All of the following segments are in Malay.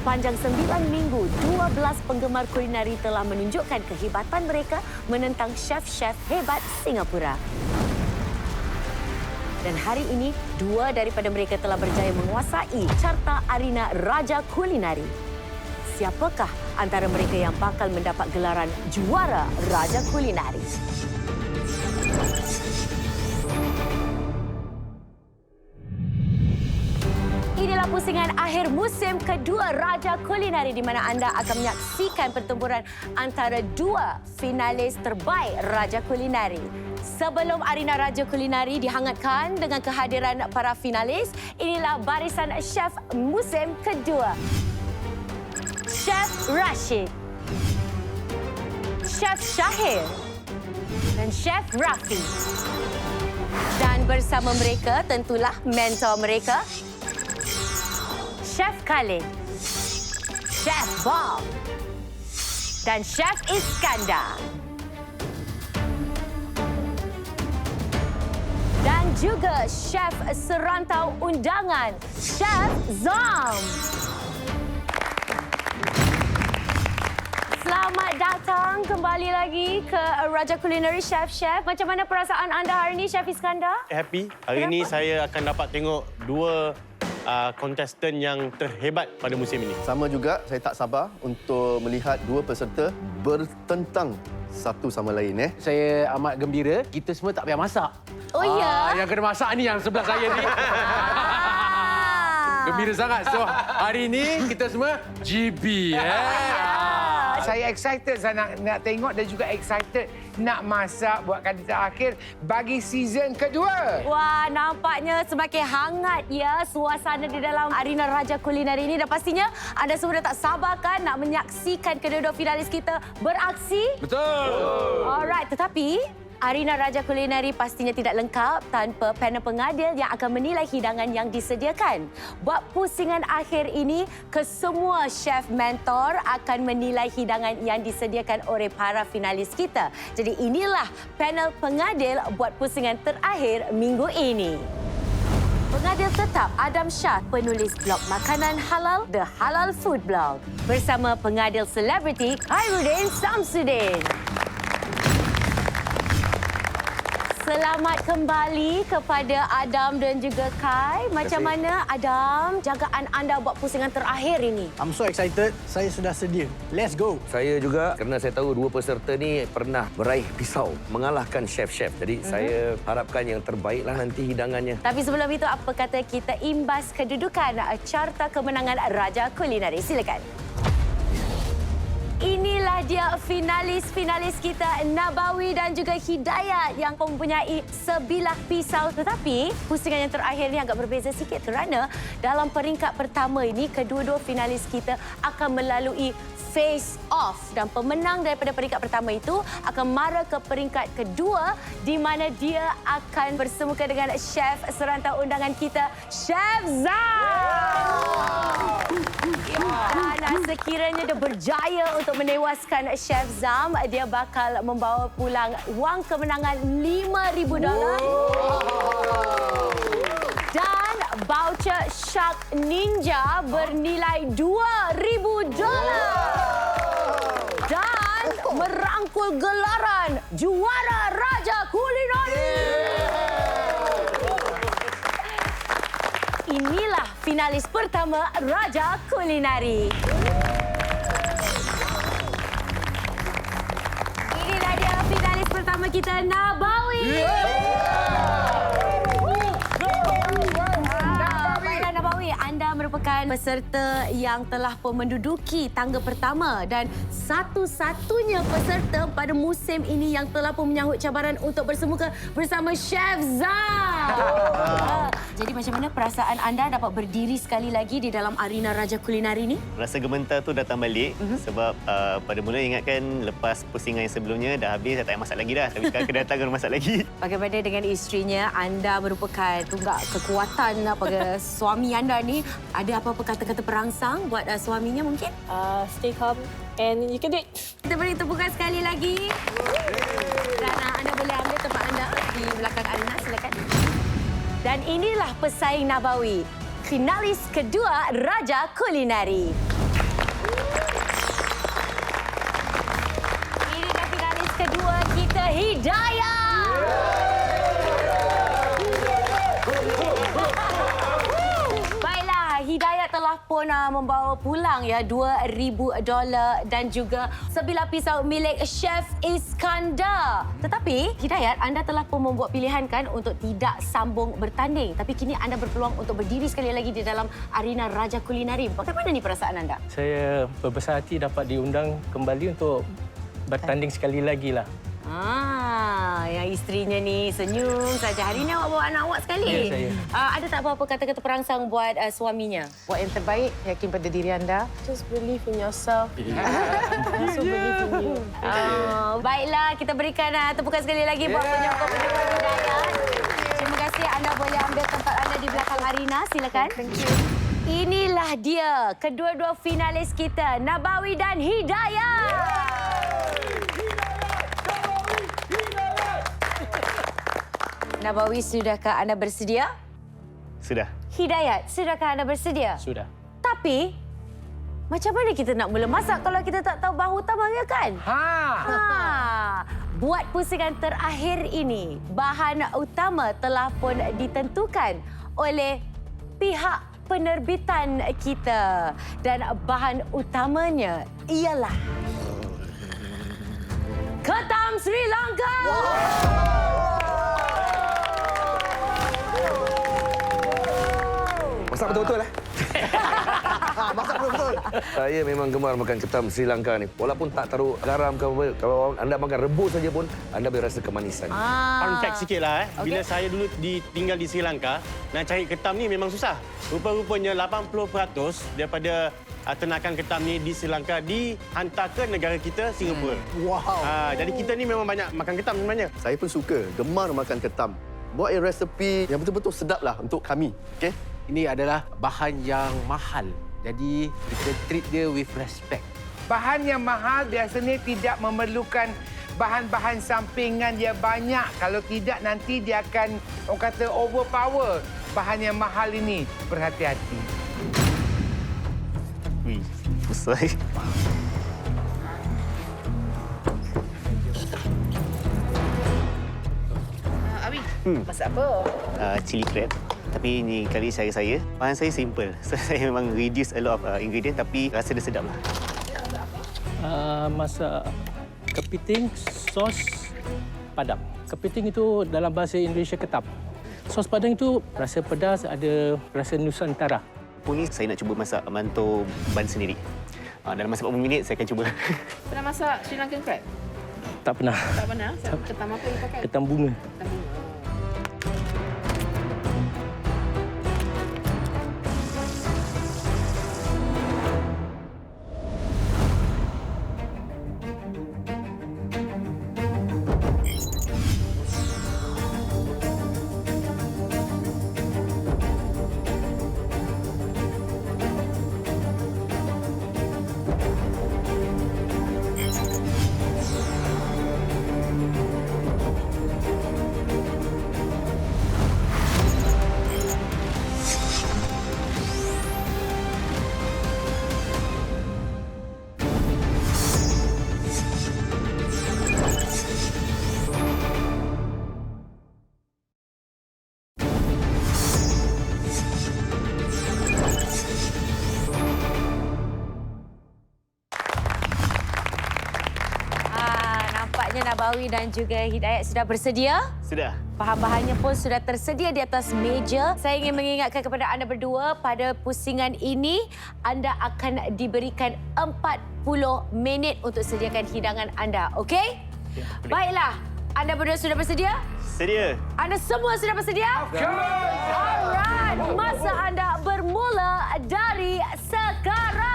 Sepanjang 9 minggu, 12 penggemar kulinari telah menunjukkan kehebatan mereka menentang chef-chef hebat Singapura. Dan hari ini, 2 daripada mereka telah berjaya menguasai carta arena Raja Kulinari. Siapakah antara mereka yang bakal mendapat gelaran juara Raja Kulinari? Inilah pusingan akhir musim kedua Raja Kulinari di mana anda akan menyaksikan pertempuran antara 2 finalis terbaik Raja Kulinari. Sebelum arena Raja Kulinari dihangatkan dengan kehadiran para finalis, inilah barisan chef musim kedua. Chef Rashid, Chef Shahir dan Chef Rafi. Dan bersama mereka tentulah mentor mereka, Chef Khalid, Chef Bob dan Chef Iskandar. Dan juga Chef serantau undangan, Chef Zam. Selamat datang kembali lagi ke Raja Kulinari Chef-Chef. Macam mana perasaan anda hari ini, Chef Iskandar? Happy. Hari ini saya akan dapat tengok 2 kontestan yang terhebat pada musim ini. Sama juga, saya tak sabar untuk melihat 2 peserta bertentang satu sama lain. Saya amat gembira. Kita semua tak payah masak. Oh ya? Yang kena masak ni yang sebelah saya ni. Gembira sangat. So, hari ini kita semua GB. Saya excited saya nak tengok dan juga excited nak masak buat kali terakhir bagi season kedua. Wah, nampaknya semakin hangat ya suasana di dalam arena Raja Kulinari ini. Dan pastinya anda semua dah tak sabar kan nak menyaksikan kedua-dua finalis kita beraksi? Betul. Alright, tetapi arena Raja Kulinari pastinya tidak lengkap tanpa panel pengadil yang akan menilai hidangan yang disediakan. Buat pusingan akhir ini, kesemua chef mentor akan menilai hidangan yang disediakan oleh para finalis kita. Jadi inilah panel pengadil buat pusingan terakhir minggu ini. Pengadil tetap Adam Shah, penulis blog makanan halal The Halal Food Blog. Bersama pengadil selebriti Khairuddin Samsudin. Selamat kembali kepada Adam dan juga Kai. Macam mana, Adam, jagaan anda buat pusingan terakhir ini? I'm so excited. Saya sudah sedia. Let's go. Saya juga kerana saya tahu 2 peserta ni pernah meraih pisau mengalahkan chef-chef. Jadi saya harapkan yang terbaiklah nanti hidangannya. Tapi sebelum itu, apa kata kita imbas kedudukan carta kemenangan Raja Kulinari. Silakan. Inilah dia finalis-finalis kita, Nabawi dan juga Hidayat yang mempunyai sebilah pisau. Tetapi pusingan yang terakhir ini agak berbeza sikit kerana dalam peringkat pertama ini, kedua-dua finalis kita akan melalui face off. Dan pemenang daripada peringkat pertama itu akan mara ke peringkat kedua di mana dia akan bersemuka dengan chef serantau undangan kita, Chef Zam. Dan sekiranya dia berjaya untuk menewaskan Chef Zam, dia bakal membawa pulang wang kemenangan $5,000 dan voucher Shark Ninja bernilai $2,000 dan merangkul gelaran juara Raja Kulinari. Inilah finalis pertama Raja Kulinari. Inilah dia finalis pertama kita, Nabawi. Baiklah Nabawi, anda merupakan peserta yang telah pun menduduki tangga pertama dan satu-satunya peserta pada musim ini yang telah pun menyahut cabaran untuk bersemuka bersama Chef Zam. Jadi macam mana perasaan anda dapat berdiri sekali lagi di dalam arena Raja Kulinari ni? Rasa gementar tu datang balik sebab pada mula ingatkan lepas pusingan yang sebelumnya dah habis, saya tak payah masak lagi dah. Tapi sekarang kedatangan masak lagi. Bagaimana dengan isterinya? Anda merupakan tunggak kekuatan pada suami anda ni. Ada apa-apa kata-kata perangsang buat suaminya mungkin? Stay calm and you can do it. Kita beri tepukan sekali lagi. Dan anda boleh ambil tempat anda di belakang arena, silakan. Dan inilah pesaing Nabawi, finalis kedua Raja Kulinari. Hidayat. Baiklah, Hidayat telah pun membawa pulang ya $2,000 dan juga sebilah pisau milik Chef Iskandar. Tetapi Hidayat, anda telah pun membuat pilihan kan untuk tidak sambung bertanding. Tapi kini anda berpeluang untuk berdiri sekali lagi di dalam arena Raja Kulinari. Bagaimana ni perasaan anda? Saya berbesar hati dapat diundang kembali untuk bertanding sekali lagi lah. Yang isterinya ni senyum saja. Hari ni awak bawa anak awak sekali. Ya, saya. Ada tak apa-apa kata-kata perangsang buat suaminya? Buat yang terbaik, yakin pada diri anda. Just believe in yourself. Also believe in you. Baiklah, kita berikan tepukan sekali lagi buat penyokong-penyokong Hidayat. Terima kasih, anda boleh ambil tempat anda di belakang arena. Silakan. Thank you. Inilah dia, kedua-dua finalis kita, Nabawi dan Hidayat. Nabawi, sudahkah anda bersedia? Sudah. Hidayat, sudahkah anda bersedia? Sudah. Tapi, macam mana kita nak mula masak kalau kita tak tahu bahan utamanya kan? Buat pusingan terakhir ini, bahan utama telah pun ditentukan oleh pihak penerbitan kita. Dan bahan utamanya ialah ketam Sri Lanka. Masak betul-betul lah. Masak betul-betul. Saya memang gemar makan ketam Sri Lanka ni. Walaupun tak taruh garam ke apa, kalau anda makan rebus saja pun anda boleh rasa kemanisan. Fun fact sikit lah. Bila Okey. saya dulu tinggal di Sri Lanka, nak cari ketam ni memang susah. Rupa-rupanya 80% daripada ternakan ketam ni di Sri Lanka dihantar ke negara kita, Singapura. Wow. Jadi kita ni memang banyak makan ketam sebenarnya. Saya pun suka, gemar makan ketam. Buat resepi yang betul-betul sedap lah untuk kami. Okey? Ini adalah bahan yang mahal. Jadi kita treat dia with respect. Bahan yang mahal biasanya tidak memerlukan bahan-bahan sampingan yang banyak. Kalau tidak, nanti dia akan, orang kata, overpower bahan yang mahal ini. Berhati-hati. Wih, besar. Abi, masak apa? Chili crab. Tapi ni kali saya bahan saya simple. So, saya memang reduce a lot of ingredient tapi rasa dia sedap lah. Masak kepiting sos padang. Kepiting itu dalam bahasa Indonesia ketam. Sos padang itu rasa pedas, ada rasa Nusantara. Pun ni saya nak cuba masak mantou ban sendiri. Dalam masa 40 minit saya akan cuba. Pernah masak Sri Lankan crab? Tak pernah. Tak pernah? Ketam apa you pakai? Ketam bunga. Ketam bunga. Nabawi dan juga Hidayat sudah bersedia? Sudah. Bahan-bahannya pun sudah tersedia di atas meja. Saya ingin mengingatkan kepada anda berdua, pada pusingan ini anda akan diberikan 40 minit untuk sediakan hidangan anda. Okey? Ya, baiklah. Anda berdua sudah bersedia? Sedia. Anda semua sudah bersedia? Alright. Masa anda bermula dari sekarang.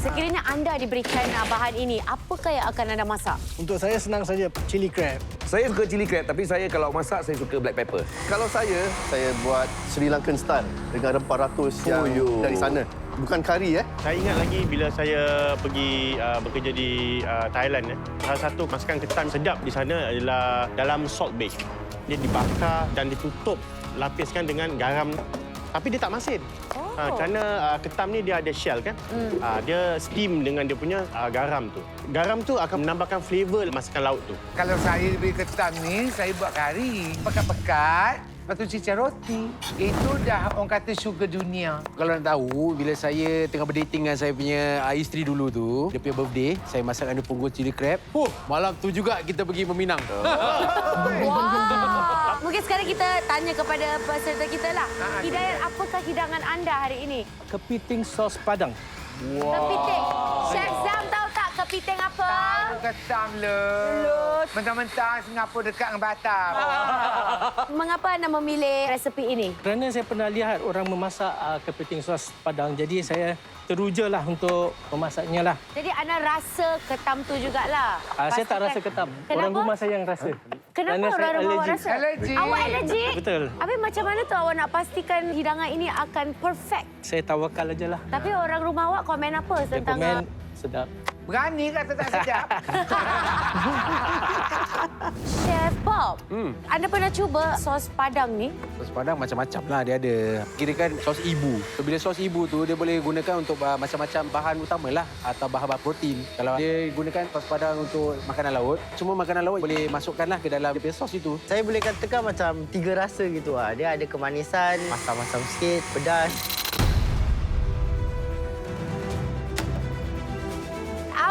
Sekiranya anda diberikan bahan ini, apakah yang akan anda masak? Untuk saya senang saja, chili crab. Saya suka chili crab, tapi saya kalau masak, saya suka black pepper. Kalau saya buat Sri Lankan style dengan rempah ratus yang dari sana. Bukan kari, Saya ingat lagi bila saya pergi bekerja di Thailand. Salah satu masakan ketam sedap di sana adalah dalam salt bake. Dia dibakar dan ditutup, lapiskan dengan garam Tapi dia tak masin. Kerana ketam ni dia ada shell kan. Dia steam dengan dia punya garam tu. Garam tu akan menambahkan flavor masakan laut tu. Kalau saya beli ketam ni, saya buat kari. Pekat-pekat. Lepas tu cicah roti. Itu dah orang kata syurga dunia. Kalau nak tahu, bila saya tengah berdating dengan saya punya isteri dulu tu, dia punya birthday, saya masakkan dia punggul chili crab. Malam tu juga kita pergi meminang. Wah. Mungkin sekarang kita tanya kepada peserta kita lah. Hidayat, apakah hidangan anda hari ini? Kepiting sos Padang. Kepiting. Chef Zam tahu tak kepiting apa? Tahu ketam le. Mentang-mentang Singapura dekat dengan Batam. Mengapa anda memilih resepi ini? Kerana saya pernah lihat orang memasak kepiting sos Padang, jadi saya terujalah untuk memasaknya lah. Jadi anda rasa ketam tu jugalah? Saya tak rasa ketam. Kenapa? Orang rumah saya yang rasa. Kenapa Kerana saya orang rumah allergic. rasa? Allergic. Awak allergic? Betul. Habis macam mana tu awak nak pastikan hidangan ini akan perfect? Saya tawakal aja lah. Tapi orang rumah awak komen apa Dia tentang... komen sedap. Berani kata tak sedap. Chef Bob, anda pernah cuba sos Padang ni? Sos Padang macam-macam lah dia ada. Kirakan sos ibu. So, bila sos ibu tu, dia boleh gunakan untuk macam-macam bahan utama lah. Atau bahan-bahan protein. Kalau dia gunakan sos Padang untuk makanan laut, semua makanan laut boleh masukkanlah ke dalam dia punya sos itu. Saya boleh katakan macam 3 rasa gitu lah. Dia ada kemanisan, masam-masam sikit, pedas.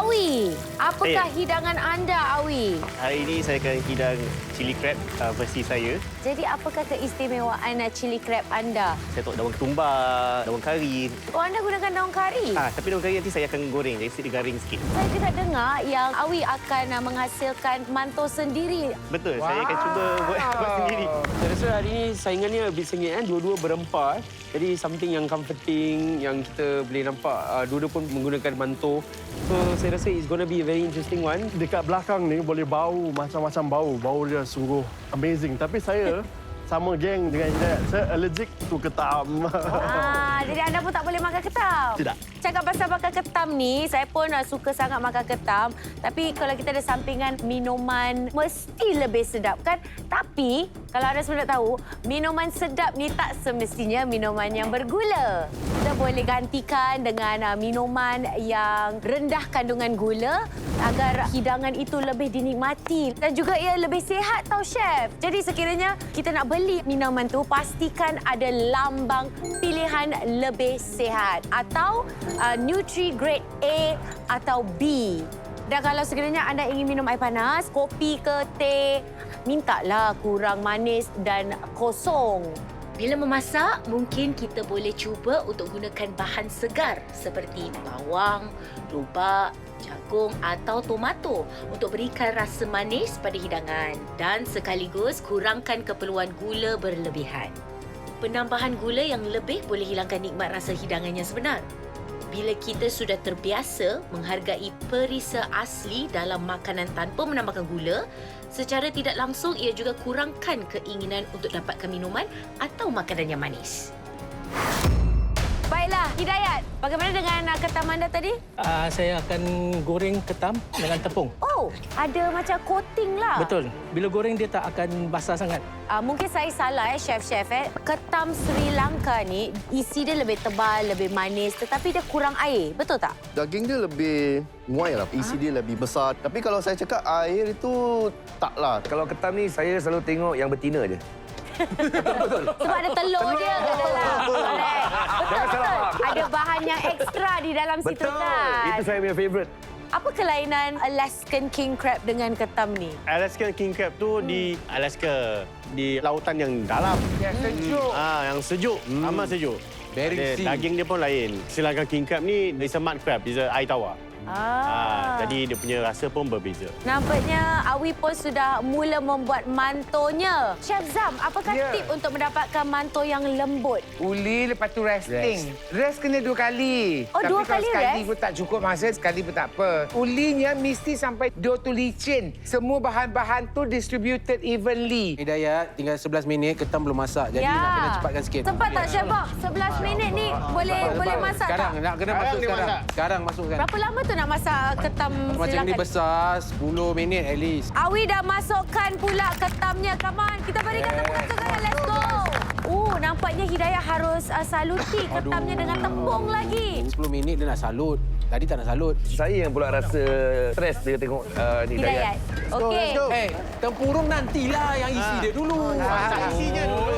Awi, apakah hidangan anda, Awi? Hari ini saya akan hidang chili crab versi saya. Jadi apakah keistimewaan chili crab anda? Saya tahu daun ketumbar, daun kari. Oh, anda gunakan daun kari? Tapi daun kari nanti saya akan goreng, jadi sedikit garing sikit. Saya juga dengar yang Awi akan menghasilkan mantou sendiri. Betul, saya akan cuba buat sendiri. Saya rasa hari ini saingannya a bit sengit kan. Dua-dua berempah. Jadi something yang comforting, yang kita boleh nampak dua-dua pun menggunakan mantou. So saya rasa it's gonna be a very interesting one. Dekat belakang ni boleh bau macam-macam bau. Bau dia sungguh amazing. Tapi saya sama geng dengan Hidayat. Saya allergic to ketam. Jadi anda pun tak boleh makan ketam? Tidak. Cakap pasal makan ketam ni, saya pun suka sangat makan ketam. Tapi kalau kita ada sampingan minuman, mesti lebih sedap kan? Tapi kalau anda semua nak tahu, minuman sedap ni tak semestinya minuman yang bergula. Kita boleh gantikan dengan minuman yang rendah kandungan gula agar hidangan itu lebih dinikmati. Dan juga ia lebih sihat tau, Chef. Jadi sekiranya kita nak beli minuman tu, pastikan ada lambang pilihan lebih sihat atau Nutri Grade A atau B. Dan kalau sekiranya anda ingin minum air panas, kopi ke teh, mintalah kurang manis dan kosong. Bila memasak, mungkin kita boleh cuba untuk gunakan bahan segar seperti bawang, lubak, jagung atau tomato untuk berikan rasa manis pada hidangan dan sekaligus kurangkan keperluan gula berlebihan. Penambahan gula yang lebih boleh hilangkan nikmat rasa hidangan yang sebenar. Bila kita sudah terbiasa menghargai perisa asli dalam makanan tanpa menambahkan gula, secara tidak langsung ia juga kurangkan keinginan untuk dapatkan minuman atau makanan yang manis. Baiklah, Hidayat. Bagaimana dengan ketam anda tadi? Saya akan goreng ketam dengan tepung. Oh, ada macam coating lah. Betul. Bila goreng dia tak akan basah sangat. Mungkin saya salah, chef-chef. Ketam Sri Lanka ni isi dia lebih tebal, lebih manis tetapi dia kurang air. Betul tak? Daging dia lebih muai lah. Isi dia lebih besar. Tapi kalau saya cakap air itu taklah. Kalau ketam ni saya selalu tengok yang betina je. Betul. Sebab ada telur dia kat dalam. Correct. Betul. Ada bahan yang ekstra di dalam situ kan. Itu saya punya favourite. Apa kelainan Alaskan King Crab dengan ketam ni? Alaskan King Crab tu di Alaska, di lautan yang dalam. Yang sejuk. Yang sejuk, amat sejuk. Bering Sea. Daging dia pun lain. Sri Lankan King Crab ni is a mud crab, is a air tawar. Jadi dia punya rasa pun berbeza. Nampaknya Awi pun sudah mula membuat mantonya. Chef Zam, apakah tip untuk mendapatkan manto yang lembut? Uli lepas tu resting. Rest kena 2 kali. Oh, Tapi 2 kalau kali sekali rest? pun tak cukup masa, sekali pun tak apa. Ulinya mesti sampai dia tu licin. Semua bahan-bahan tu distributed evenly. Hidayat, tinggal 11 minit, ketam belum masak. Jadi nak kena cepatkan sikit. Sempat tak, Chef Bob? 11 minit ni boleh masak sekarang, tak? nak kena masuk sekarang. Sekarang masukkan. Berapa lama tu nak masak ketam Sri Macam Lanka ni besar, 10 minit at least. Awi dah masukkan pula ketamnya. Come on, kita berikan tepuk tangan. Let's go. Nampak nampaknya Hidayat harus saluti ketamnya dengan tepung lagi. 10 minit dia nak salut. Tadi tak nak salut. Saya yang pula rasa stres dia tengok ni Hidayat. Okey. Tempurung nantilah yang isi dia dulu. Isinya dulu.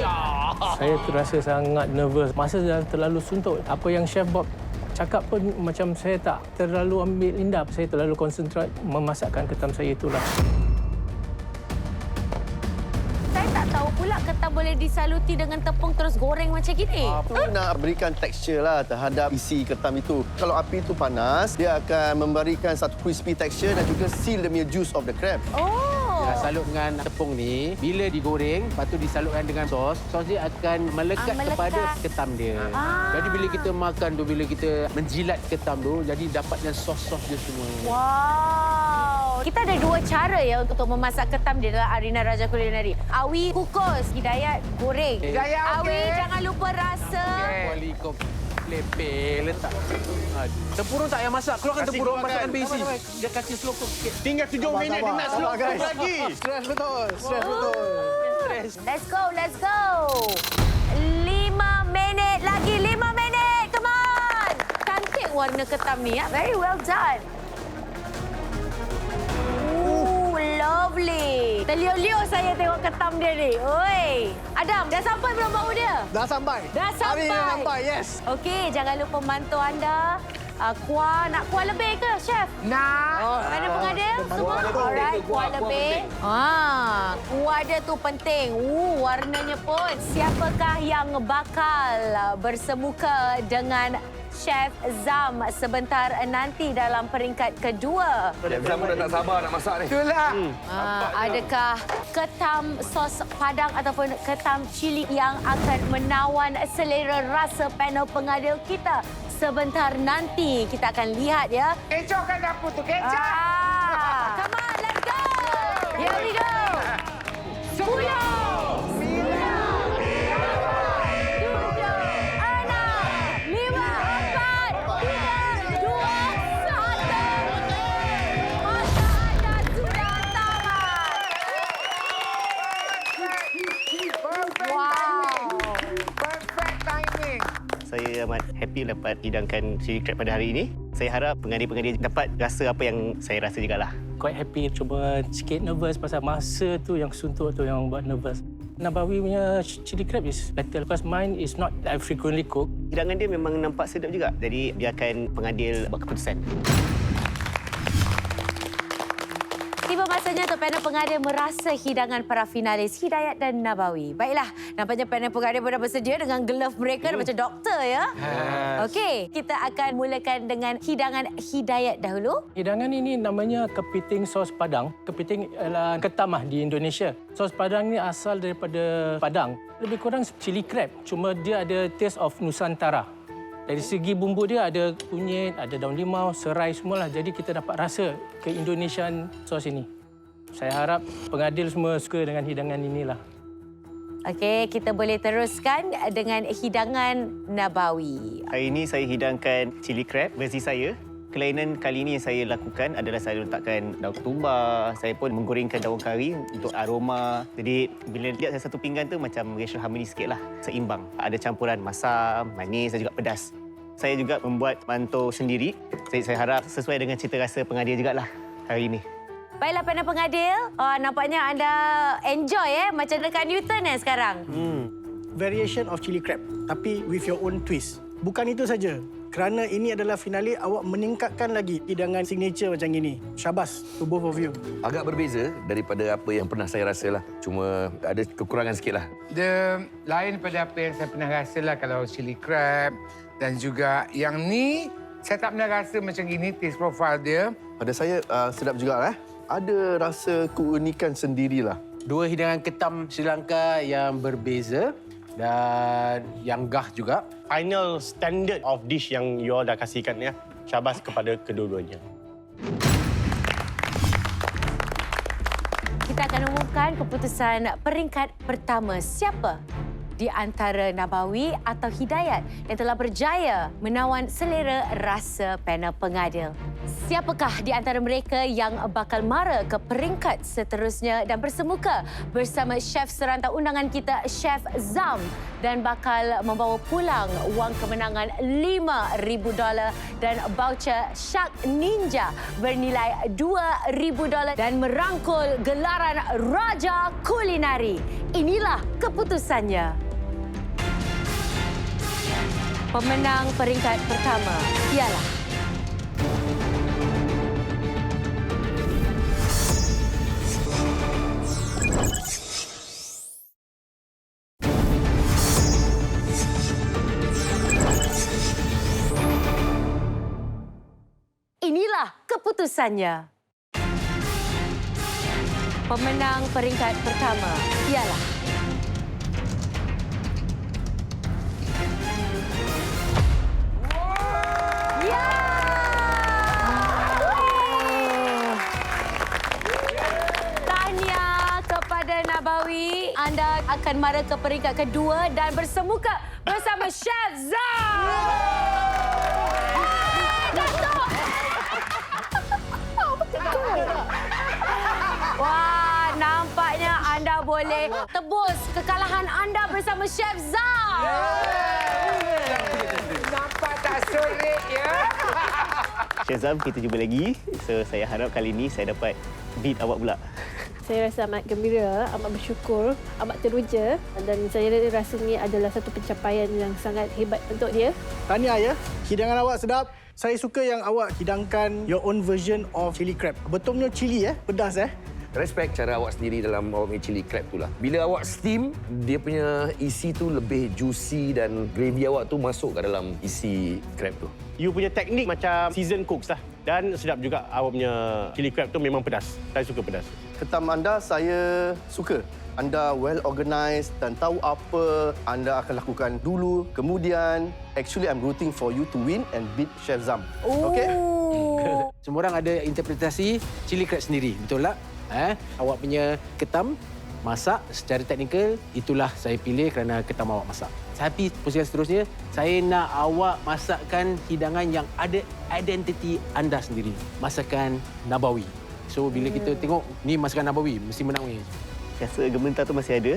Saya terasa sangat nervous. Masa dah terlalu suntuk. Apa yang Chef Bob cakap pun macam saya tak terlalu ambil indap. Saya terlalu konsentrate memasakkan ketam saya itulah. Saya tak tahu pula ketam boleh disaluti dengan tepung terus goreng macam gini. Nak berikan tekstur lah terhadap isi ketam itu. Kalau api itu panas, dia akan memberikan satu crispy texture dan juga seal the juice of the crab. Dah salut dengan tepung ni, bila digoreng, lepas tu disalutkan dengan sos, sos dia akan melekat kepada ketam dia. Jadi bila kita makan tu, bila kita menjilat ketam tu, jadi dapatnya sos-sos dia semua. Wow. Kita ada dua cara ya untuk memasak ketam di dalam Arena Raja Kulineri. Awi kukus, Hidayat goreng. Hidayat, Awi jangan lupa rasa. Kuali kau lepeh letak. Tempurung tak payah masak. Keluarkan tempurung, masukkan besi. Dia kasih slow cook sikit. Tinggal 7 minit dia nak slow cook lagi. Stres betul. Stres betul. Let's go, let's go. 5 minit lagi, 5 minit. Come on. Cantik warna ketam ni ya. Very well done. Lovely. Terliur-liur saya tengok ketam dia ni. Oi. Adam, dah sampai belum bau dia? Dah sampai. Dah sampai. Hari dah sampai, yes. Okey, jangan lupa mantu anda. Kuah, nak kuah lebih ke, Chef? Nak. Mana pengadil? Semua? Alright, kuah lebih. Kuah dia tu penting. Warnanya pun. Siapakah yang bakal bersemuka dengan Chef Zam sebentar nanti dalam peringkat kedua? Chef Zam dah tak sabar nak masak ni. Itulah. Adakah ketam sos padang ataupun ketam cili yang akan menawan selera rasa panel pengadil kita? Sebentar nanti kita akan lihat ya. Kecohkan dapur tu, kecoh. Come on, let's go. Here we go. 10. Saya amat happy dapat hidangkan chili crab pada hari ini. Saya harap pengadil-pengadil dapat rasa apa yang saya rasa jugalah. Quite happy, cuma sikit nervous pasal masa tu yang suntuk tu yang buat nervous. Nabawi punya chili crab is better because mine is not that frequently cook. Hidangan dia memang nampak sedap juga. Jadi biarkan pengadil buat keputusan. Tiba masanya untuk panel pengadil merasa hidangan para finalis Hidayat dan Nabawi. Baiklah, nampaknya panel pengadil dah bersedia dengan glove mereka macam doktor ya. Okey, kita akan mulakan dengan hidangan Hidayat dahulu. Hidangan ini namanya kepiting sos Padang. Kepiting adalah ketam di Indonesia. Sos Padang ni asal daripada Padang. Lebih kurang chili crab, cuma dia ada taste of Nusantara. Dari segi bumbu dia ada kunyit, ada daun limau, serai semualah. Jadi kita dapat rasa ke-Indonesian sos ini. Saya harap pengadil semua suka dengan hidangan inilah. Okey, kita boleh teruskan dengan hidangan Nabawi. Hari ini saya hidangkan chili crab versi saya. Kelainan kali ini yang saya lakukan adalah saya letakkan daun ketumbar. Saya pun menggorengkan daun kari untuk aroma. Jadi bila lihat satu pinggan tu macam ratio harmoni sikitlah, seimbang. Ada campuran masam, manis dan juga pedas. Saya juga membuat mantau sendiri. Saya harap sesuai dengan cita rasa pengadil jugalah hari ini. Baiklah panel pengadil, nampaknya anda enjoy macam dekat Newton sekarang. Variation of chili crab tapi with your own twist. Bukan itu saja. Kerana ini adalah finale, awak meningkatkan lagi hidangan signature macam ini. Syabas to both of you. Agak berbeza daripada apa yang pernah saya rasa lah. Cuma ada kekurangan sikit lah. Dia lain pada apa yang saya pernah rasa lah kalau chili crab. Dan juga yang ni, saya tak pernah rasa macam gini taste profile dia. Pada saya sedap juga Ada rasa keunikan sendirilah. Dua hidangan ketam Sri Lanka yang berbeza dan yang gah juga. Final standard of dish yang you all dah kasihkan ya. Syabas kepada kedua-duanya. Kita akan umumkan keputusan peringkat pertama. Siapa di antara Nabawi atau Hidayat yang telah berjaya menawan selera rasa panel pengadil. Siapakah di antara mereka yang bakal mara ke peringkat seterusnya dan bersemuka bersama chef serantau undangan kita, Chef Zam, dan bakal membawa pulang wang kemenangan $5,000 dan voucher Shark Ninja bernilai $2,000 dan merangkul gelaran Raja Kulinari. Inilah keputusannya. Pemenang peringkat pertama ialah inilah keputusannya. Pemenang peringkat pertama ialah ya! Tahniah kepada Nabawi. Anda akan mara ke peringkat kedua dan bersemuka bersama Chef Zam. Wah, nampaknya anda boleh tebus kekalahan anda bersama Chef Zam. Nampak tak sulit ya? Chef Zam, kita jumpa lagi. So, saya harap kali ini saya dapat beat awak pula. Saya rasa amat gembira, amat bersyukur, amat teruja dan saya rasa ini adalah satu pencapaian yang sangat hebat untuk dia. Tahniah ya. Hidangan awak sedap. Saya suka yang awak hidangkan your own version of chili crab. Betul punya chili pedas Respect cara awak sendiri dalam awak punya chili crab tu lah. Bila awak steam, dia punya isi tu lebih juicy dan gravy awak tu masuk ke dalam isi crab tu. You punya teknik macam season cooks lah. Dan sedap juga awak punya chili crab tu memang pedas. Saya suka pedas. Ketam anda saya suka. Anda well organised dan tahu apa anda akan lakukan dulu. Kemudian, actually I'm rooting for you to win and beat Chef Zam. Okay? Semua orang ada interpretasi chili crab sendiri, betul tak? Awak punya ketam masak secara teknikal, itulah saya pilih kerana ketam awak masak. Tapi pusingan seterusnya, saya nak awak masakkan hidangan yang ada identiti anda sendiri. Masakan Nabawi. So bila kita tengok ni masakan Nabawi, mesti menang ni. Rasa gementar tu masih ada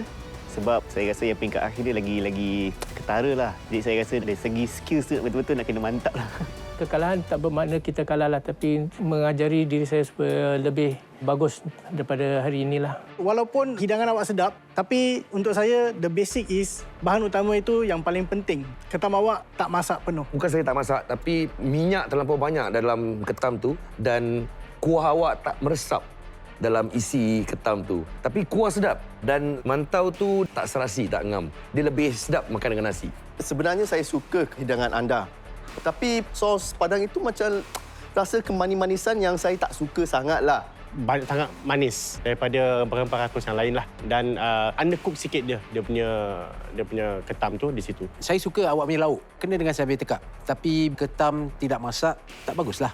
sebab saya rasa yang peringkat akhir dia lagi ketara lah. Jadi saya rasa dari segi skills tu betul-betul nak kena mantap lah. Kekalahan tak bermakna kita kalah lah, tapi mengajari diri saya supaya lebih bagus daripada hari inilah. Walaupun hidangan awak sedap, tapi untuk saya the basic is bahan utama itu yang paling penting. Ketam awak tak masak penuh. Bukan saya tak masak, tapi minyak terlampau banyak dalam ketam tu dan kuah awak tak meresap dalam isi ketam tu. Tapi kuah sedap dan mantau tu tak serasi, tak ngam. Dia lebih sedap makan dengan nasi. Sebenarnya saya suka hidangan anda. Tapi sos Padang itu macam rasa kemanis-manisan yang saya tak suka sangatlah. Banyak sangat manis daripada rempah-rempah rakus yang lain lah. Dan undercook sikit dia punya ketam tu di situ. Saya suka awak punya lauk. Kena dengan cabai tekak. Tapi ketam tidak masak, tak baguslah.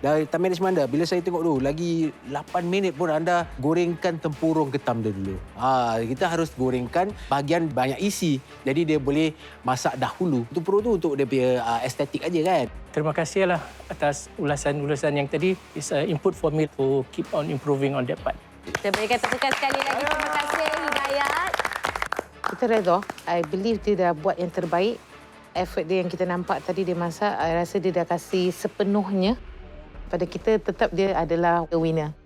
Dari time management anda, bila saya tengok dulu, lagi 8 minit pun anda gorengkan tempurung ketam dia dulu. Kita harus gorengkan bahagian banyak isi. Jadi dia boleh masak dahulu. Tempurung tu untuk dia punya estetik aja kan. Terima kasihlah atas ulasan-ulasan yang tadi. It's an input for me to keep on improving on that part. Kita berikan tepukan sekali lagi. Terima kasih Hidayat. Kita redha. I believe dia dah buat yang terbaik. Effort dia yang kita nampak tadi dia masak, I rasa dia dah kasih sepenuhnya. Pada kita tetap dia adalah the winner.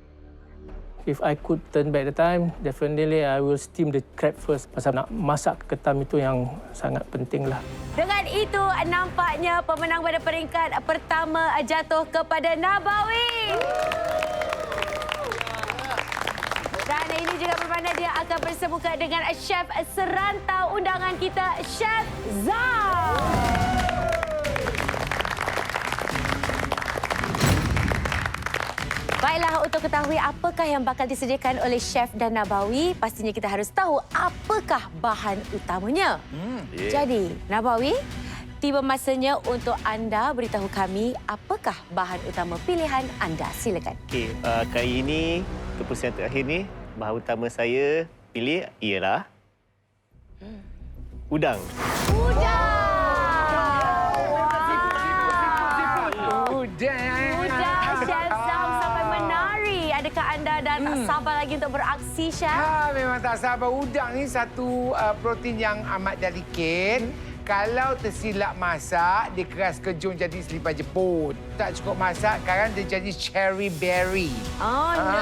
If I could turn back the time, definitely I will steam the crab first. Pasal nak masak ketam itu yang sangat penting lah. Dengan itu, nampaknya pemenang pada peringkat pertama jatuh kepada Nabawi. Dan ini juga bermakna dia akan bersemuka dengan chef serantau undangan kita, Chef Zam. Baiklah, untuk ketahui apakah yang bakal disediakan oleh Chef dan Nabawi, pastinya kita harus tahu apakah bahan utamanya. Jadi, Nabawi, tiba masanya untuk anda beritahu kami apakah bahan utama pilihan anda. Silakan. Okey, kali ini keputusan terakhir ni, bahan utama saya pilih ialah Udang. Udang, Chef Zam sampai menari. Adakah anda dah tak sabar lagi untuk beraksi, Chef? Memang tak sabar. Udang ni satu protein yang amat delicate. Kalau tersilap masak, dia keras kejung jadi selipar jeput. Tak cukup masak, sekarang dia jadi cherry berry. Oh, no.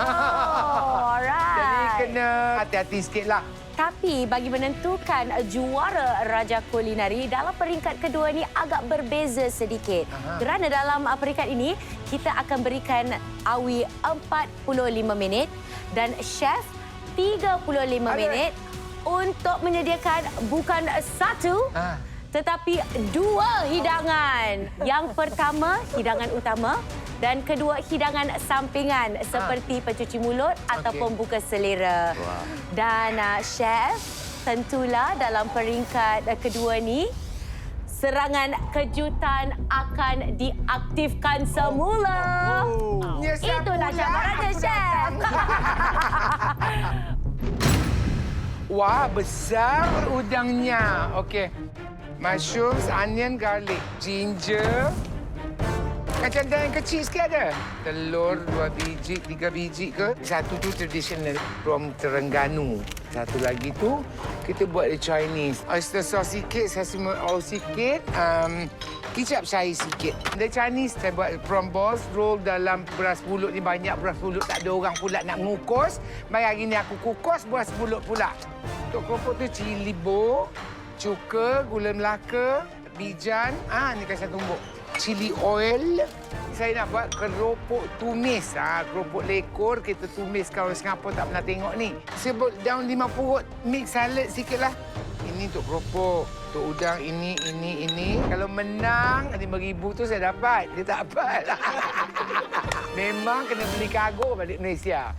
Alright. Jadi kena hati-hati sikitlah. Tapi bagi menentukan juara Raja Kulinari dalam peringkat kedua ni agak berbeza sedikit. Kerana dalam peringkat ini, kita akan berikan Awi 45 minit dan Chef 35 minit untuk menyediakan bukan satu, tetapi dua hidangan. Yang pertama, hidangan utama. Dan kedua, hidangan sampingan seperti pencuci mulut ataupun buka selera. Dan Chef, tentulah dalam peringkat kedua ni, serangan kejutan akan diaktifkan semula. Itulah cabarannya, Chef. Wah, besar udangnya. Okey. Mushrooms, onion, garlic, ginger. Macam yang kecil sikit ada. Telur 2 biji, 3 biji ke. Satu tu traditional from Terengganu. Satu lagi tu kita buat the Chinese. Oyster sauce sikit, sesame oil sikit, kicap cair sikit. The Chinese saya buat prawn balls roll dalam beras pulut ni, banyak beras pulut, tak ada orang pula nak ngukus. Mari hari ni aku kukus beras pulut pula. Untuk keropok tu cili bo, cuka, gula melaka, bijan, ni kasih tumbuk. Cili oil. Saya nak buat keropok tumis. Keropok lekor kita tumis. Kalau Singapura tak pernah tengok ni. Saya buat daun 5 purut. Mix salad sikitlah. Ini untuk keropok. Untuk udang ini. Kalau menang 5,000 tu saya dapat. Dia tak dapat. Memang kena beli kargo balik Malaysia.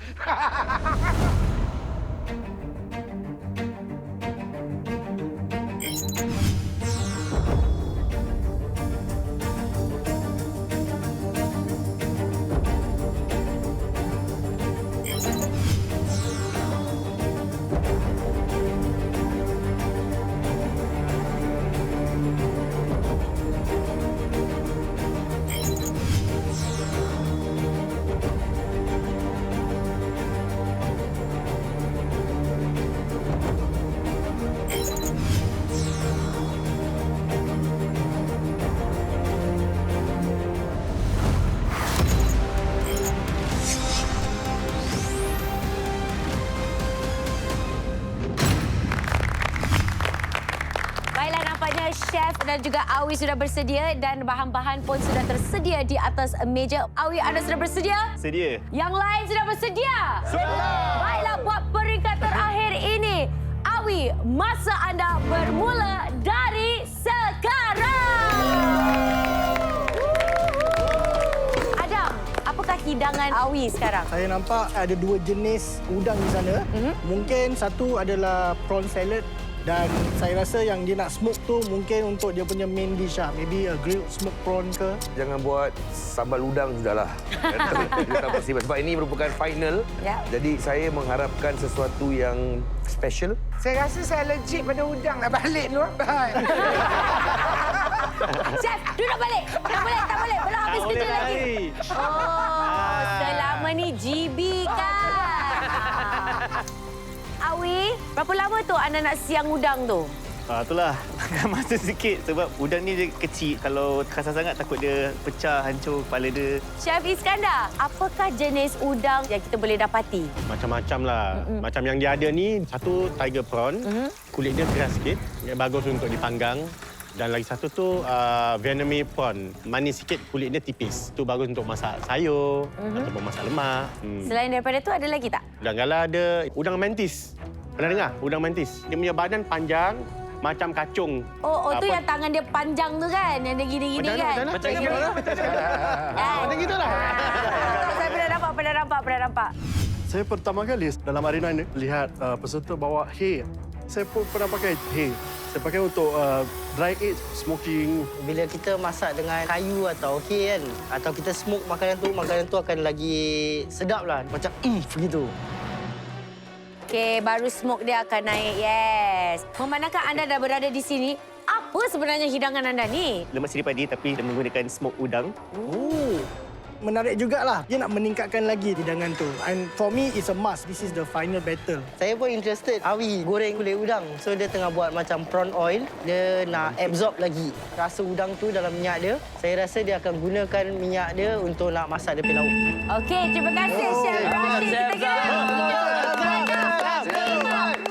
Chef dan juga Awi sudah bersedia dan bahan-bahan pun sudah tersedia di atas meja. Awi, anda sudah bersedia? Sedia. Yang lain sudah bersedia? Sedia. Baiklah, buat peringkat terakhir ini. Awi, masa anda bermula dari sekarang. Adam, apakah hidangan Awi sekarang? Saya nampak ada 2 jenis udang di sana. Mungkin satu adalah prawn salad. Dan saya rasa yang dia nak smoke tu mungkin untuk dia punya main dish lah. Maybe a grilled smoked prawn ke. Jangan buat sambal udang sudahlah. Sebab ini merupakan final. Jadi saya mengharapkan sesuatu yang special. Saya rasa saya legit pada udang. Nak balik tu. Chef, duduk balik. Tak boleh, tak boleh. Belum habis kerja lagi. Oh, selama ni GB kan? Awi, berapa lama tu anda nak siang udang tu? Itulah, masa sikit sebab udang ni dia kecil. Kalau kasar sangat takut dia pecah, hancur kepala dia. Chef Iskandar, apakah jenis udang yang kita boleh dapati? Macam-macam lah. Macam yang dia ada ni, satu tiger prawn. Kulit dia keras sikit. Yang bagus untuk dipanggang. Dan lagi satu tu Vietnamese prawn. Manis sikit, kulit dia tipis. Itu bagus untuk masak sayur ataupun masak lemak. Selain daripada tu ada lagi tak? Udang galah ada. Udang mantis. Pernah dengar? Udang mantis. Dia punya badan panjang macam kacung. Oh, tu yang tangan dia panjang tu kan? Yang dia gini-gini kan? Macam gini lah. Macam gitulah. Saya pernah nampak. Saya pertama kali dalam arena ini lihat peserta bawa hay. Saya pun pernah pakai hay. Saya pakai untuk dry age, smoking. Bila kita masak dengan kayu atau hay kan, atau kita smoke makanan tu akan lagi sedap lah. Macam begitu. Okey, baru smoke dia akan naik. Yes. Memandangkan anda dah berada di sini, apa sebenarnya hidangan anda ni? Lemak cili padi tapi menggunakan smoke udang. Menarik jugalah. Dia nak meningkatkan lagi hidangan tu. And for me, it's a must. This is the final battle. Saya pun interested. Awi goreng kulit udang. So dia tengah buat macam prawn oil. Dia nak absorb lagi rasa udang tu dalam minyak dia. Saya rasa dia akan gunakan minyak dia untuk nak masak dia punya lauk. Okey, terima kasih Chef Rashid. Kita kira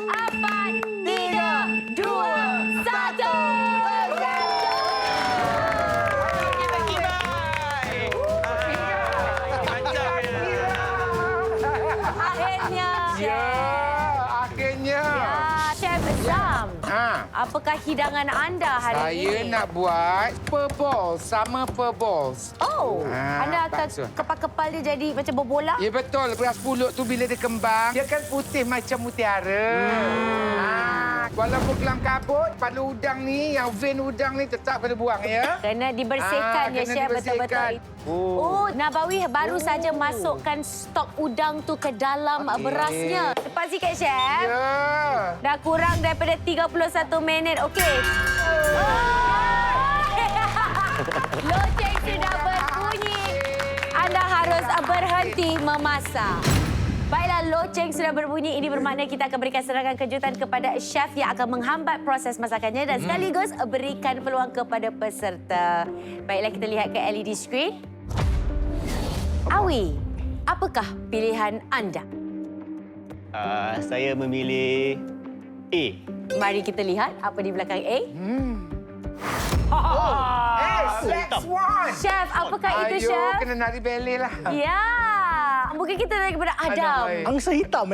4, 3, 2, 1. Akhirnya. Ya, Chef Zam. Apakah hidangan anda hari ini? Saya nak buat spur balls sama per balls. Oh, anda akan bakso. kepal-kepal dia jadi macam berbola? Ya betul. Beras pulut tu bila dia kembang, dia kan putih macam mutiara. Walaupun kelam kabut, pada udang ni, yang vein udang ni tetap kena buang ya. Kena dibersihkan ya, kena Chef. dibersihkan. Betul-betul. Oh, Nabawi baru saja masukkan stok udang tu ke dalam berasnya. Cepat sikit, Chef. Ya. Dah kurang daripada 31 minit. Okey. Loceng sudah berbunyi. Anda harus berhenti memasak. Baiklah, loceng sudah berbunyi. Ini bermakna kita akan berikan serangan kejutan kepada chef yang akan menghambat proses masakannya dan sekaligus berikan peluang kepada peserta. Baiklah, kita lihat ke LED screen. Awi, apakah pilihan anda? Saya memilih A. Mari kita lihat apa di belakang A. Black Swan. Chef, apakah itu, Chef? Ayuh, kena nari beli lah. Ya. Mungkin kita daripada Adam. Angsa hitam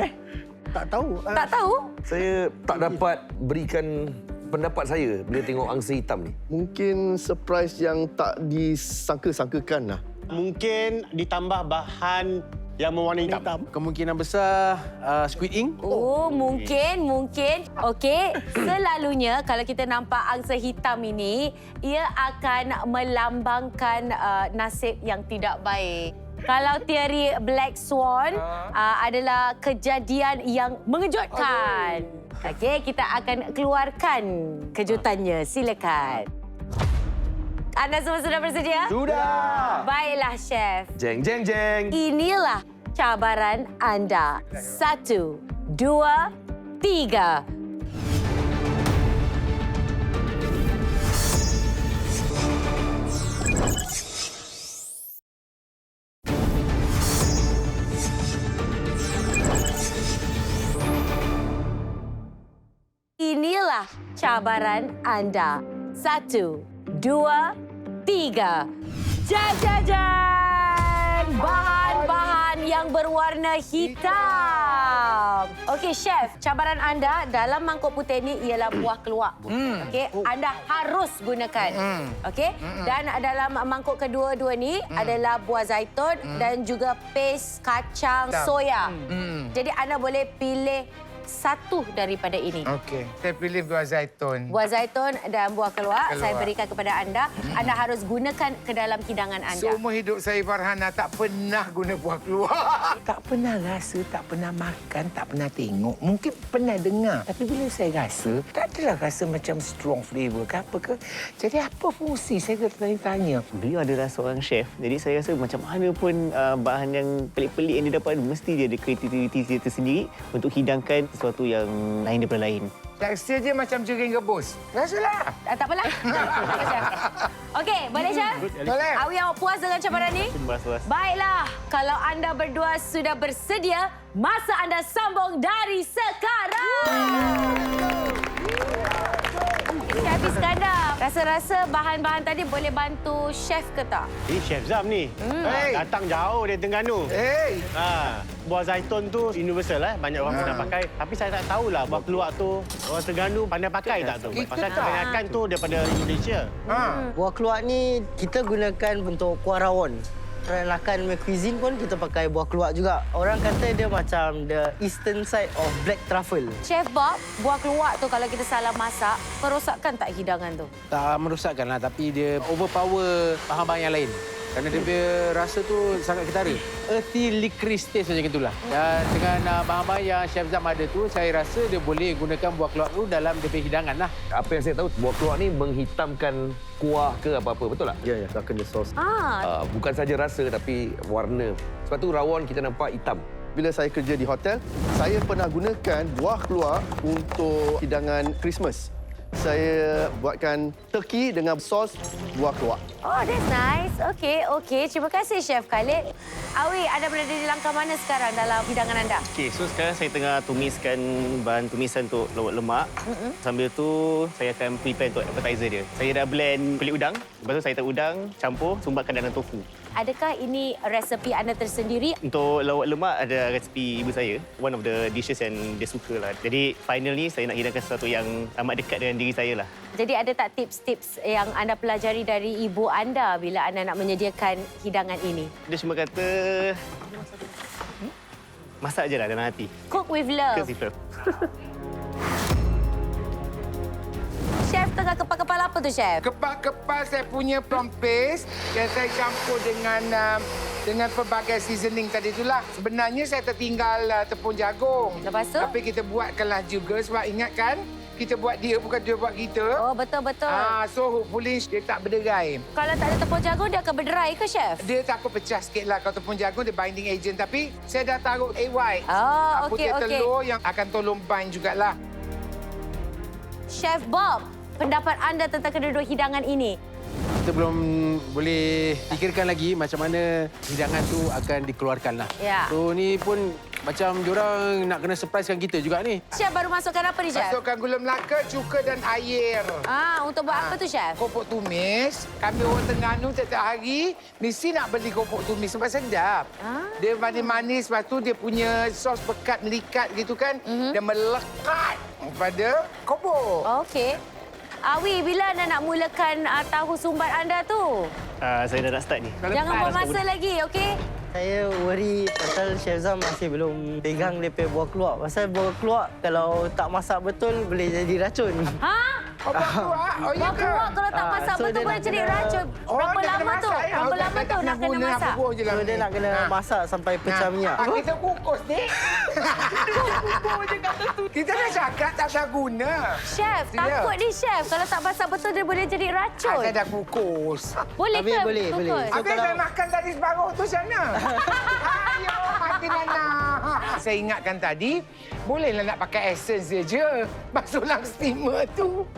Tak tahu. Tak tahu? Saya tak dapat berikan pendapat saya bila tengok angsa hitam ni. Mungkin surprise yang tak disangka-sangkakan lah. Mungkin ditambah bahan yang mewarnai hitam. Kemungkinan besar squid ink. Oh, mungkin. Okey, selalunya kalau kita nampak angsa hitam ini, ia akan melambangkan nasib yang tidak baik. Kalau teori Black Swan adalah kejadian yang mengejutkan. Okey, kita akan keluarkan kejutannya. Silakan. Anda semua sudah bersedia? Sudah. Baiklah, Chef. Jeng, jeng, jeng. Inilah cabaran anda. 1, 2, 3. Inilah cabaran anda. 1, 2, 3. Jajajan! Bahan-bahan yang berwarna hitam. Okey, Chef. Cabaran anda dalam mangkuk putih ini ialah buah keluak. Okey, anda harus gunakan. Okey? Dan dalam mangkuk kedua-dua ni adalah buah zaitun dan juga paste kacang soya. Jadi anda boleh pilih satu daripada ini. Okey, saya pilih buah zaitun. Buah zaitun dan buah keluak saya berikan kepada anda. Anda harus gunakan ke dalam hidangan anda. Seumur hidup saya, Farhana, tak pernah guna buah keluak. Tak pernah rasa, tak pernah makan, tak pernah tengok. Mungkin pernah dengar. Tapi bila saya rasa, tak adalah rasa macam strong flavour ke apa ke. Jadi apa fungsi? Saya tanya. Beliau adalah seorang chef. Jadi saya rasa macam mana pun bahan yang pelik-pelik yang dia dapat, mesti dia ada kreativiti dia tersendiri untuk hidangkan sesuatu yang lain daripada lain. Tekstur dia macam jering rebus. Rasalah. Tak apalah. Okey, boleh, Chef? Boleh. Awi, awak puas dengan cabaran ni? Puas. Baiklah, kalau anda berdua sudah bersedia, masa anda sambung dari sekarang. Chef Iskandar, rasa-rasa bahan-bahan tadi boleh bantu chef ke tak? Ini Chef Zam ni. Datang jauh dari Terengganu. Buah zaitun tu universal banyak orang pernah pakai. Tapi saya tak tahulah buah keluak tu orang Terengganu pandai pakai tak tu. Pasal kebanyakan tu daripada Indonesia. Buah keluak ni kita gunakan untuk kuah rawon. Peranakan cuisine pun kita pakai buah keluak juga. Orang kata dia macam the eastern side of black truffle. Chef Bob, buah keluak tu kalau kita salah masak, merosakkan tak hidangan tu? Tak merosakkan lah, tapi dia overpower bahan-bahan yang lain. Kerana dia punya rasa tu sangat ketara. Earthy licorice taste macam itulah. Dan dengan bahan-bahan yang Chef Zam ada tu, saya rasa dia boleh gunakan buah keluak tu dalam dia punya hidangan lah. Apa yang saya tahu, buah keluak ni menghitamkan kuah ke apa-apa, betul tak? Ya, darken the sauce. Bukan saja rasa tapi warna. Sebab tu rawon kita nampak hitam. Bila saya kerja di hotel, saya pernah gunakan buah keluak untuk hidangan Christmas. Saya buatkan turkey dengan sos buah keluak. Oh, that's nice. Okey. Terima kasih, Chef Khalid. Awi, anda berada di langkah mana sekarang dalam hidangan anda? Okey, so sekarang saya tengah tumiskan bahan tumisan untuk lauk lemak. Sambil tu, saya akan prepare untuk appetizer dia. Saya dah blend kulit udang. Lepas tu saya letak udang, campur, sumbatkan dalam tofu. Adakah ini resepi anda tersendiri? Untuk lauk lemak ada resepi ibu saya. One of the dishes yang dia suka lah. Jadi final ni saya nak hidangkan sesuatu yang amat dekat dengan diri saya lah. Jadi ada tak tips-tips yang anda pelajari dari ibu anda bila anda nak menyediakan hidangan ini? Dia cuma kata masak je lah dalam hati. Cook with love. Cook with love. Chef tengah kepal-kepal apa tu, Chef? Kepal-kepal saya punya prawn paste yang saya campur dengan pelbagai seasoning tadi itulah. Sebenarnya saya tertinggal tepung jagung. Lepas tu? Tapi kita buatkanlah juga sebab ingat kan, kita buat dia bukan dia buat kita. Oh, betul-betul. So hopefully dia tak berderai. Kalau tak ada tepung jagung, dia akan berderai ke, Chef? Dia takut pecah sikit lah. Kalau tepung jagung, dia binding agent. Tapi saya dah taruh egg white. Putih telur yang akan tolong bind jugalah. Chef Bob, pendapat anda tentang kedua-dua hidangan ini? Kita belum boleh fikirkan lagi macam mana hidangan tu akan dikeluarkan lah. Ya. So ni pun macam diorang nak kena surprisekan kita juga ni. Chef baru masukkan apa ni, Chef? Masukkan gula melaka, cuka dan air. Untuk buat apa tu, Chef? Kopok tumis. Kami orang Terengganu setiap hari mesti nak beli kopok tumis sebab sedap. Dia manis-manis, lepas tu dia punya sos pekat melikat gitu kan. Dia melekat pada kopok. Okey. Awi, bila anda nak mulakan tahu sumbat anda tu? Saya dah nak start ni. Jangan buang masa lagi, okey? Saya worry pasal Chef Zam masih belum pegang dia punya buah keluak. Pasal buah keluak kalau tak masak betul boleh jadi racun. Buah keluak? Buah keluak kalau tak masak betul boleh jadi racun. Berapa lama tu? Berapa lama tu nak kena masak? So dia nak kena masak sampai pecah minyak. Kita kukus ni. Kukus je kata tu. Kita dah cakap tak ada guna. Chef, takut ni, Chef. Kalau tak masak betul dia boleh jadi racun. Saya dah kukus. Boleh ke? Boleh. So, Habis saya makan tadi separuh tu sana. Ayo, mati Nana. Saya ingatkan tadi, bolehlah nak pakai essence je. Masuk dalam steamer tu.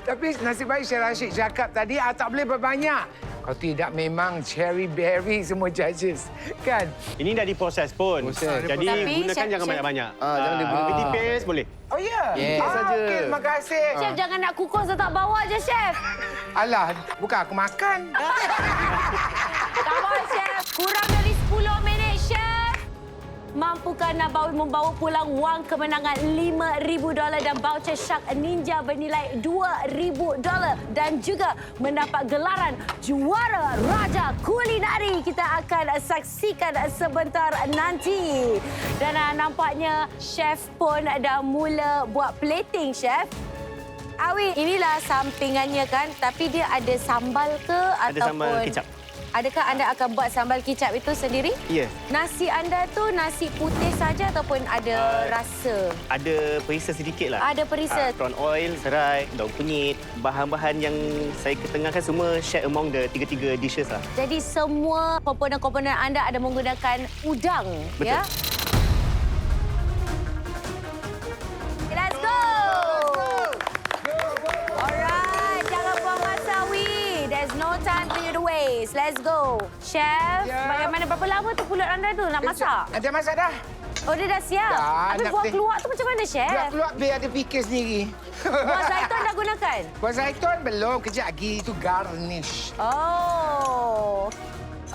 Tapi nasib baik Syed Rashid cakap tadi, tak boleh berbanyak. Kalau tidak memang cherry berry semua judges. Kan? Ini dah diproses pun. Jadi Tapi, gunakan Chef, jangan banyak-banyak. Jangan dibeli. Tipis boleh. Oh ya? Yes. saja. Okey, terima kasih. Chef, jangan nak kukus letak bawah je, Chef. Alah, bukan aku makan. Come on, Chef. Kurang dari 10 minit, Chef. Mampukah Nabawi membawa pulang wang kemenangan $5,000 dan voucher Shark Ninja bernilai $2,000 dan juga mendapat gelaran juara Raja Kulinari. Kita akan saksikan sebentar nanti. Dan nampaknya chef pun dah mula buat plating, Chef. Awi, inilah sampingannya kan, tapi dia ada sambal ke Ada sambal kicap. Adakah anda akan buat sambal kicap itu sendiri? Ya. Nasi anda tu nasi putih saja ataupun ada rasa? Ada perisa sedikit lah. Ada perisa. Prawn oil, serai, daun kunyit. Bahan-bahan yang saya ketengahkan semua share among the 3 dishes lah. Jadi semua komponen-komponen anda ada menggunakan udang, Betul. ya? Let's go! Alright, jangan buang masa, Wi. There's no time for you to waste. Let's go. Chef, bagaimana berapa lama tu pulut anda tu nak masak? Ada masak dah. Oh, dia dah siap? Dah, Habis nak buah teh. keluak tu macam mana, Chef? Buat keluar biar ada fikir sendiri. Buah zaitun dah gunakan? Buah zaitun belum. Kejap lagi itu garnish. Oh.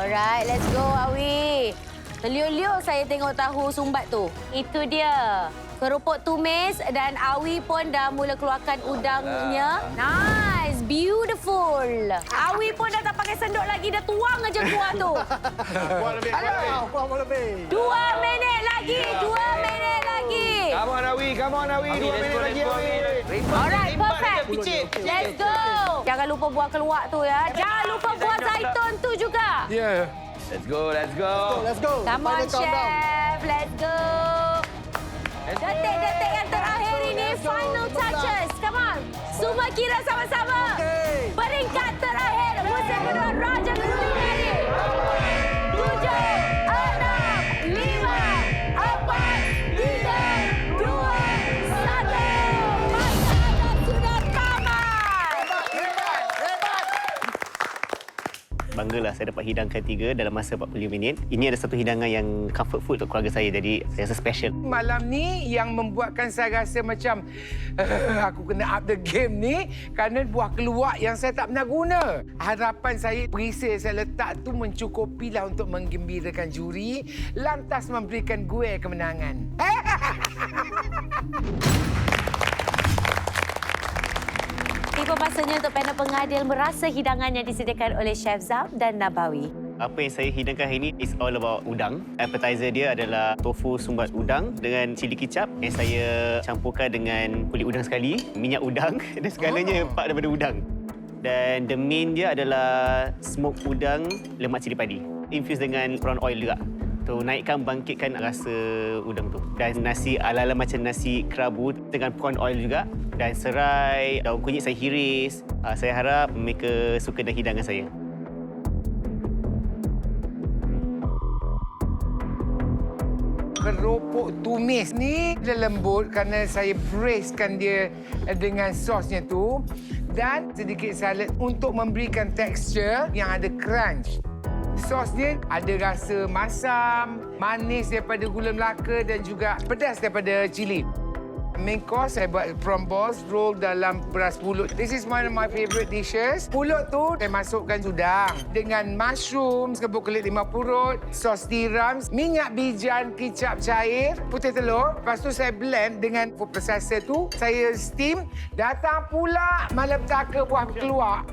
Alright, let's go, Awi. Terliur-liur saya tengok tahu sumbat tu. Itu dia. Kerupuk tumis dan Awi pun dah mula keluarkan udangnya. Nice, beautiful. Awi pun dah tak pakai sendok lagi, dah tuang aja kuah tu. Kuah lebih. 2 minit lagi, 2 minit lagi. Come on, Awi. 2 minit lagi, Awi. Alright, perfect. picit. Let's go. Jangan lupa buah keluak tu ya. Jangan lupa buah zaitun tu juga. Ya. Let's go, let's go. Let's go. Come on, chef. Let's go. Detik-detik yang terakhir ini, final touches. Come on. Semua kira sama-sama. Peringkat terakhir, musim kedua Raja Kulineri. 7, 6, 5, 4, 3, 2, 1. Masakan sudah tamat. Banggalah saya dapat hidangkan 3 dalam masa 45 minit. Ini ada satu hidangan yang comfort food untuk keluarga saya, jadi saya rasa special. Malam ni yang membuatkan saya rasa macam aku kena up the game ni kerana buah keluak yang saya tak pernah guna. Harapan saya, perisai saya letak tu mencukupilah untuk menggembirakan juri, lantas memberikan gue kemenangan. Tiba masanya untuk panel pengadil merasa hidangan yang disediakan oleh Chef Zam dan Nabawi. Apa yang saya hidangkan hari ini is all about udang. Appetizer dia adalah tofu sumbat udang dengan cili kicap yang saya campurkan dengan kulit udang sekali, minyak udang dan segalanya part daripada udang. Dan the main dia adalah smoked udang lemak cili padi. Infuse dengan prawn oil juga. Tu naikkan, bangkitkan rasa udang tu. Dan nasi ala-ala macam nasi kerabu dengan prawn oil juga. Dan serai, daun kunyit saya hiris. Saya harap mereka suka dengan hidangan saya. Keropok tumis ni dia lembut kerana saya braiskan dia dengan sosnya tu. Dan sedikit salad untuk memberikan tekstur yang ada crunch. Sos dia ada rasa masam, manis daripada gula Melaka dan juga pedas daripada cili. Main course saya buat prawn balls roll dalam beras pulut. This is one of my favourite dishes. Pulut tu saya masukkan udang dengan mushroom, serbuk kulit limau purut, sos tiram, minyak bijan, kicap cair, putih telur. Lepas tu saya blend dengan processor tu. Saya steam. Datang pula malapetaka buah keluak.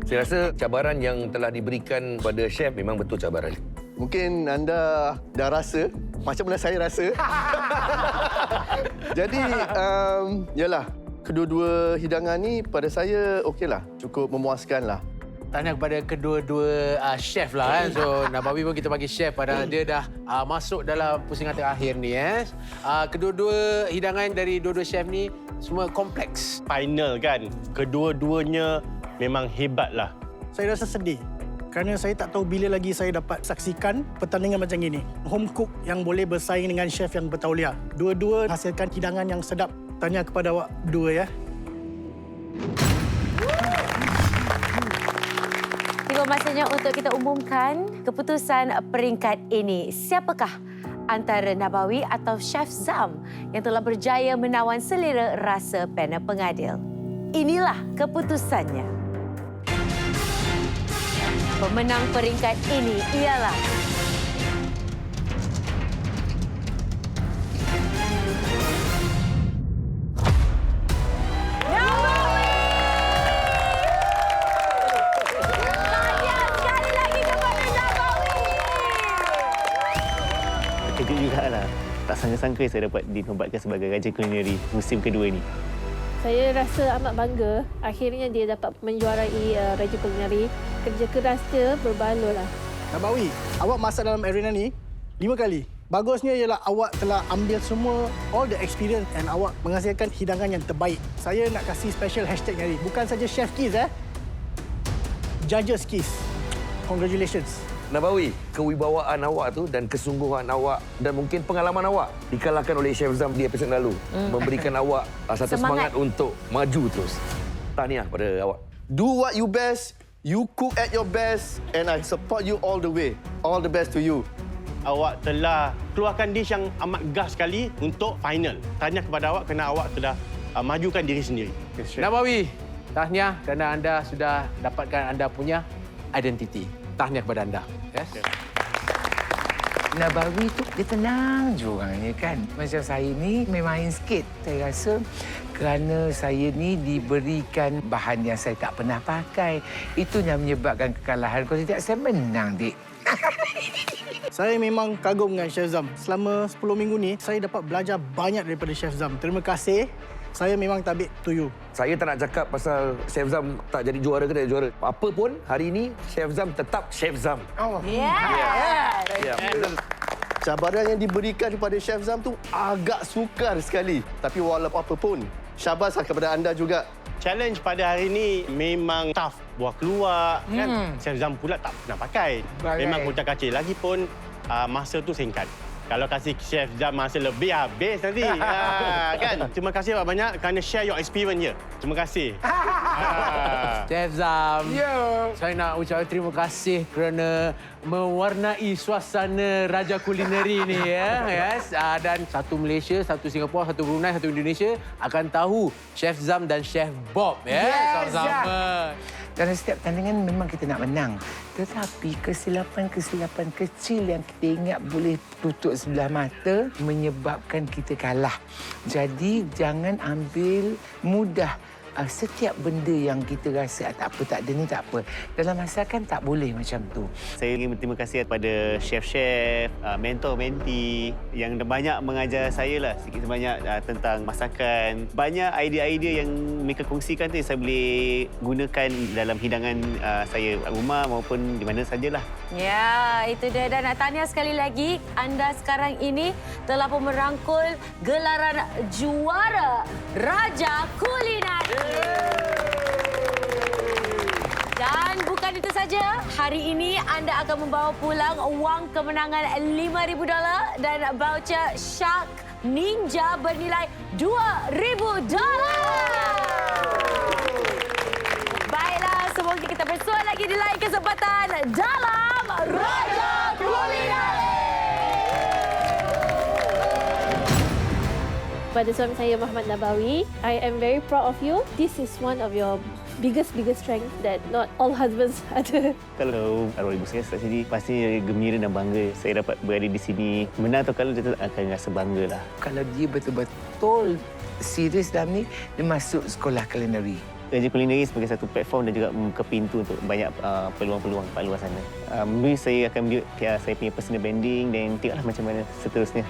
Saya rasa cabaran yang telah diberikan kepada chef memang betul cabaran. Mungkin anda dah rasa macam mana saya rasa. Jadi, yalah, kedua-dua hidangan ni pada saya okeylah, cukup memuaskan lah. Tahniah kepada kedua-dua chef lah kan. So Nabawi pun kita bagi chef pada dia dah masuk dalam pusingan terakhir ni Kedua-dua hidangan dari dua-dua chef ni semua kompleks. Final kan, kedua-duanya memang hebat lah. Saya rasa sedih kerana saya tak tahu bila lagi saya dapat saksikan pertandingan macam ini. Home cook yang boleh bersaing dengan chef yang bertauliah. Dua-dua hasilkan hidangan yang sedap. Tanya kepada awak dua ya. Tiba masanya untuk kita umumkan keputusan peringkat ini. Siapakah antara Nabawi atau Chef Zam yang telah berjaya menawan selera rasa panel pengadil? Inilah keputusannya. Pemenang peringkat ini ialah Nabawi! Tahniah sekali lagi kepada Nabawi! Terkejut jugalah. Tak sangka-sangka saya dapat dinobatkan sebagai Raja Kulineri musim kedua ini. Saya rasa amat bangga akhirnya dia dapat menjuarai Raja Kulineri. Kerja keras dia berbaloi lah. Nabawi, awak masak dalam arena ni 5 kali. Bagusnya ialah awak telah ambil semua all the experience and awak menghasilkan hidangan yang terbaik. Saya nak kasih special hashtag hari. Bukan saja Chef Kiss Judges Kiss. Congratulations. Nabawi, kewibawaan awak tu dan kesungguhan awak dan mungkin pengalaman awak dikalahkan oleh Chef Zam di episod lalu. Memberikan awak satu semangat untuk maju terus. Tahniah pada awak. Do what you best, you cook at your best and I support you all the way. All the best to you. Awak telah keluarkan dish yang amat gas sekali untuk final. Tahniah kepada awak kerana awak telah majukan diri sendiri. Nabawi, tahniah kerana anda sudah dapatkan anda punya identiti. Tahniah kepada anda. Yes. Nabawi tu dia tenang je orangnya kan. Macam saya ni main sikit. Saya rasa kerana saya ni diberikan bahan yang saya tak pernah pakai. Itu yang menyebabkan kekalahan. Kalau tidak, saya menang, Dik. Saya memang kagum dengan Chef Zam. Selama 10 minggu ni, saya dapat belajar banyak daripada Chef Zam. Terima kasih. Saya memang tabik to you. Saya tak nak cakap pasal Chef Zam tak jadi juara ke tak jadi juara. Apa pun, hari ini Chef Zam tetap Chef Zam. Oh. Ya, betul. Cabaran yang diberikan kepada Chef Zam tu agak sukar sekali. Tapi walaupun apa pun, syabas kepada anda juga. Challenge pada hari ini memang tough. Buah keluar kan. Chef Zam pula tak pernah pakai. Bagai. Memang kucak kacil. Lagipun masa tu singkat. Kalau kasih Chef Zam masa lebih, habis nanti. Kan? Terima kasih banyak kerana share your experience je. Terima kasih. Chef Zam, Yo. saya nak ucapkan terima kasih kerana mewarnai suasana Raja Kulineri ni ya. Yes. Dan satu Malaysia, satu Singapura, satu Brunei, satu Indonesia akan tahu Chef Zam dan Chef Bob ya. Sama-sama. Dalam setiap tandingan memang kita nak menang. Tetapi kesilapan-kesilapan kecil yang kita ingat boleh tutup sebelah mata menyebabkan kita kalah. Jadi jangan ambil mudah setiap benda yang kita rasa tak apa, tak ada ni, tak apa. Dalam masakan tak boleh macam tu. Saya ingin berterima kasih kepada chef-chef, mentor-menti yang banyak mengajar saya lah sikit sebanyak tentang masakan. Banyak idea-idea yang mereka kongsikan tu yang saya boleh gunakan dalam hidangan saya rumah maupun di mana sajalah. Ya, itu dia. Dan nak tanya sekali lagi, anda sekarang ini telah pun merangkul gelaran juara Raja Kulineri. Dan bukan itu saja, hari ini anda akan membawa pulang wang kemenangan $5,000 dan voucher Shark Ninja bernilai $2,000. Baiklah, semoga kita bersua lagi di lain kesempatan dalam Raja Kulineri. Pada suami saya, Muhammad Nabawi, I am very proud of you. This is one of your biggest strength that not all husbands ada. Kalau arwah ibu saya kat sini, pasti gembira dan bangga saya dapat berada di sini. Menang atau kalah, dia akan rasa bangga lah. Kalau dia betul-betul serius dalam ni, dia masuk sekolah kulineri. Raja Kulineri sebagai satu platform dan juga membuka pintu untuk banyak peluang-peluang kat luar sana. Mungkin saya akan build saya punya personal branding dan tengoklah macam mana seterusnya.